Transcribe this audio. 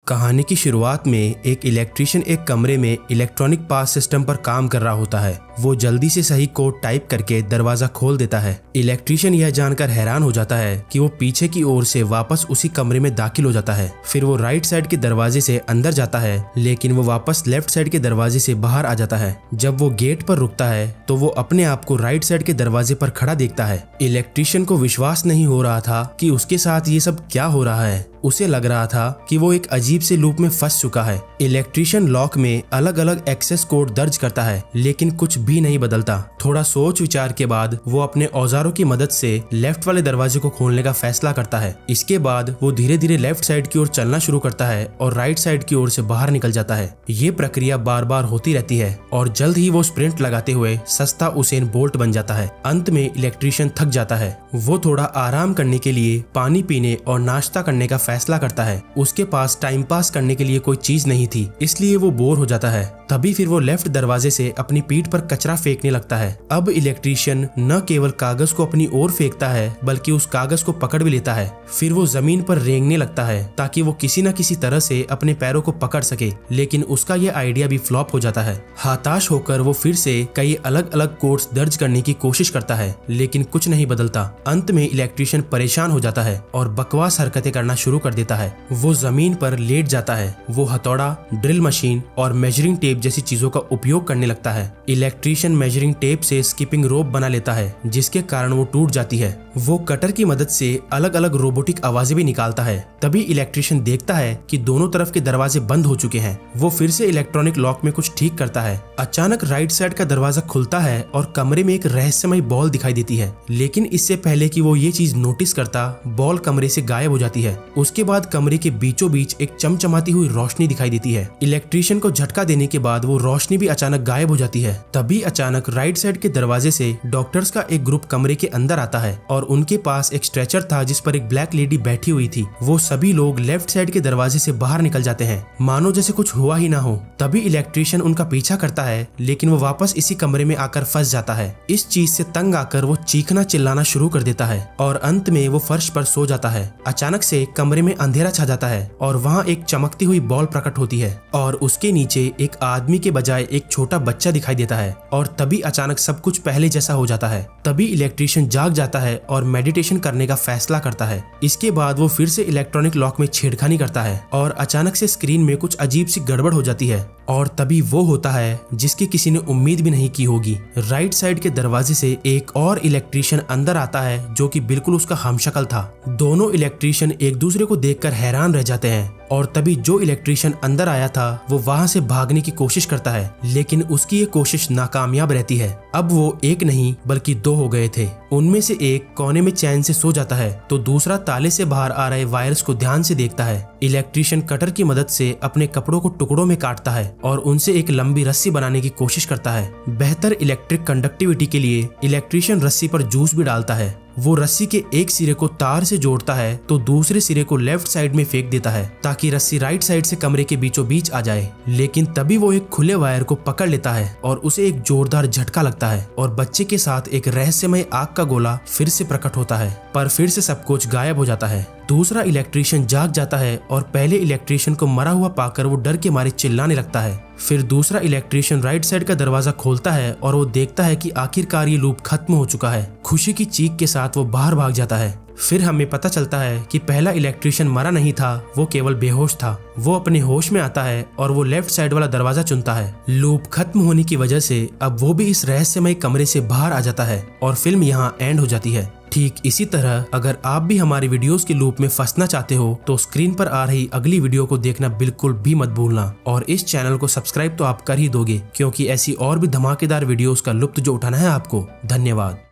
कहानी की शुरुआत में एक इलेक्ट्रिशियन एक कमरे में इलेक्ट्रॉनिक पास सिस्टम पर काम कर रहा होता है। वो जल्दी से सही कोड टाइप करके दरवाजा खोल देता है। इलेक्ट्रिशियन यह जानकर हैरान हो जाता है कि वो पीछे की ओर से वापस उसी कमरे में दाखिल हो जाता है। फिर वो राइट साइड के दरवाजे से अंदर जाता है, लेकिन वो वापस लेफ्ट साइड के दरवाजे से बाहर आ जाता है। जब वो गेट पर रुकता है तो वो अपने आप को राइट साइड के दरवाजे पर खड़ा देखता है। इलेक्ट्रिशियन को विश्वास नहीं हो रहा था कि उसके साथ ये सब क्या हो रहा है। उसे लग रहा था कि वो एक अजीब से लूप में फंस चुका है। इलेक्ट्रिशियन लॉक में अलग अलग एक्सेस कोड दर्ज करता है, लेकिन कुछ भी नहीं बदलता। थोड़ा सोच विचार के बाद वो अपने औजारों की मदद से लेफ्ट वाले दरवाजे को खोलने का फैसला करता है। इसके बाद वो धीरे धीरे लेफ्ट साइड की ओर चलना शुरू करता है और राइट साइड की ओर से बाहर निकल जाता है। ये प्रक्रिया बार बार होती रहती है और जल्द ही वो स्प्रिंट लगाते हुए सस्ता उसेन बोल्ट बन जाता है। अंत में इलेक्ट्रिशियन थक जाता है। वो थोड़ा आराम करने के लिए पानी पीने और नाश्ता करने का फैसला करता है। उसके पास टाइम पास करने के लिए कोई चीज नहीं थी, इसलिए वो बोर हो जाता है। तभी फिर वो लेफ्ट दरवाजे से अपनी पीठ पर कचरा फेंकने लगता है। अब इलेक्ट्रिशियन न केवल कागज को अपनी ओर फेंकता है, बल्कि उस कागज को पकड़ भी लेता है। फिर वो जमीन पर रेंगने लगता है ताकि वो किसी न किसी तरह से अपने पैरों को पकड़ सके, लेकिन उसका ये आइडिया भी फ्लॉप हो जाता है। हताश होकर वो फिर से कई अलग अलग कोड्स दर्ज करने की कोशिश करता है, लेकिन कुछ नहीं बदलता। अंत में इलेक्ट्रिशियन परेशान हो जाता है और बकवास हरकतें करना शुरू कर देता है। वो जमीन पर लेट जाता है। वो हथौड़ा, ड्रिल मशीन और मेजरिंग टेप जैसी चीजों का उपयोग करने लगता है। इलेक्ट्रिशियन मेजरिंग टेप से स्किपिंग रोप बना लेता है, जिसके कारण वो टूट जाती है। वो कटर की मदद से अलग अलग रोबोटिक आवाजें भी निकालता है। तभी इलेक्ट्रिशियन देखता है कि दोनों तरफ के दरवाजे बंद हो चुके हैं। वो फिर से इलेक्ट्रॉनिक लॉक में कुछ ठीक करता है। अचानक राइट साइड का दरवाजा खुलता है और कमरे में एक रहस्यमय बॉल दिखाई देती है, लेकिन इससे पहले कि वो ये चीज नोटिस करता, बॉल कमरे से गायब हो जाती है। उसके बाद कमरे के बीचों बीच एक चमचमाती हुई रोशनी दिखाई देती है। इलेक्ट्रिशियन को झटका देने के बाद वो रोशनी भी अचानक गायब हो जाती है। तभी अचानक राइट साइड के दरवाजे से डॉक्टर्स का एक ग्रुप कमरे के अंदर आता है और उनके पास एक स्ट्रेचर था जिस पर एक ब्लैक लेडी बैठी हुई थी। वो सभी लोग लेफ्ट साइड के दरवाजे से बाहर निकल जाते हैं, मानो जैसे कुछ हुआ ही ना हो। तभी इलेक्ट्रिशियन उनका पीछा करता है, लेकिन वो वापस इसी कमरे में आकर फंस जाता है। इस चीज से तंग आकर वो चीखना चिल्लाना शुरू कर देता है और अंत में वो फर्श पर सो जाता है। अचानक से कमरे में अंधेरा छा जाता है और वहाँ एक चमकती हुई बॉल प्रकट होती है और उसके नीचे एक आदमी के बजाय एक छोटा बच्चा दिखाई देता है। और तभी अचानक सब कुछ पहले जैसा हो जाता है। तभी इलेक्ट्रिशियन जाग जाता है और मेडिटेशन करने का फैसला करता है। इसके बाद वो फिर से इलेक्ट्रॉनिक लॉक में छेड़खानी करता है और अचानक से स्क्रीन में कुछ अजीब सी गड़बड़ हो जाती है। और तभी वो होता है जिसकी किसी ने उम्मीद भी नहीं की होगी। राइट साइड के दरवाजे से एक और इलेक्ट्रिशियन अंदर आता है जो कि बिल्कुल उसका हमशक्ल था। दोनों इलेक्ट्रिशियन एक दूसरे को देखकर हैरान रह जाते हैं और तभी जो इलेक्ट्रिशियन अंदर आया था वो वहां से भागने की कोशिश करता है, लेकिन उसकी ये कोशिश नाकामयाब रहती है। अब वो एक नहीं बल्कि दो हो गए थे। उनमें से एक कोने में चैन से सो जाता है तो दूसरा ताले से बाहर आ रहे वायरस को ध्यान से देखता है। इलेक्ट्रिशियन कटर की मदद से अपने कपड़ों को टुकड़ों में काटता है और उनसे एक लंबी रस्सी बनाने की कोशिश करता है। बेहतर इलेक्ट्रिक कंडक्टिविटी के लिए इलेक्ट्रिशियन रस्सी पर जूस भी डालता है। वो रस्सी के एक सिरे को तार से जोड़ता है तो दूसरे सिरे को लेफ्ट साइड में फेंक देता है ताकि रस्सी राइट साइड से कमरे के बीचों बीच आ जाए। लेकिन तभी वो एक खुले वायर को पकड़ लेता है और उसे एक जोरदार झटका लगता है और बच्चे के साथ एक रहस्यमय आग का गोला फिर से प्रकट होता है, पर फिर से सब कुछ गायब हो जाता है। दूसरा इलेक्ट्रिशियन जाग जाता है और पहले इलेक्ट्रिशियन को मरा हुआ पाकर वो डर के मारे चिल्लाने लगता है। फिर दूसरा इलेक्ट्रिशियन राइट साइड का दरवाजा खोलता है और वो देखता है कि आखिरकार ये लूप खत्म हो चुका है। खुशी की चीख के साथ वो बाहर भाग जाता है। फिर हमें पता चलता है कि पहला इलेक्ट्रिशियन मरा नहीं था, वो केवल बेहोश था। वो अपने होश में आता है और वो लेफ्ट साइड वाला दरवाजा चुनता है। लूप खत्म होने की वजह से अब वो भी इस रहस्यमय कमरे से बाहर आ जाता है और फिल्म यहाँ एंड हो जाती है। ठीक इसी तरह अगर आप भी हमारी वीडियोस के लूप में फंसना चाहते हो तो स्क्रीन पर आ रही अगली वीडियो को देखना बिल्कुल भी मत भूलना और इस चैनल को सब्सक्राइब तो आप कर ही दोगे, क्योंकि ऐसी और भी धमाकेदार वीडियोस का लुत्फ जो उठाना है आपको। धन्यवाद।